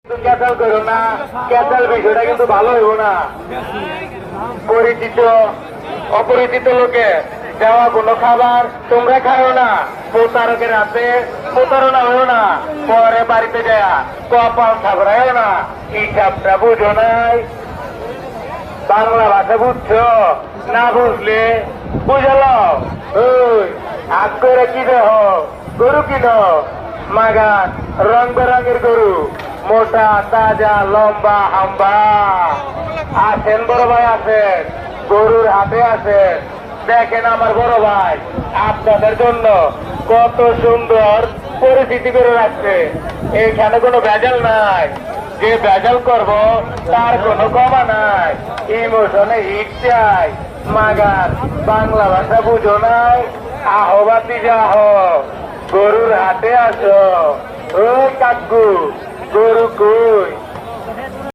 ক্যাচাল করো না, ক্যাচাল বিষয়টা কিন্তু ভালো হইব না। পরিচিত অপরিচিত লোকে দেওয়া কোনো খাবার তোমরা খাও না। প্রতারকের হাতে প্রতারণা হইও না। পরে বাড়িতে যায়া কপাল থাবড়াইও না। হিসাবটা বুঝো নাই, বাংলা ভাষা বুঝছো না? বুঝলে বুঝালো। ওই আগ করে কি দেহ গরু কিনো, মাগান রং বেরঙের গরু, মোটা তাজা লম্বা হাম্বা। আসেন বড় ভাই, আসেন, গরুর হাতে আছেন। দেখেন আমার বড় ভাই আপনাদের জন্য কত সুন্দর পরিস্থিতি করে রাখছে। এইখানে কোনো ভেজাল নাই, যে ভেজাল করব তার কোনো ক্ষমা নাই। ইমোশনে হিট চাই, মাগান বাংলা ভাষা বুঝো নাই। আহবাতি যাহ, গরুর হাতে আসো। ও কাকু, গরু কই?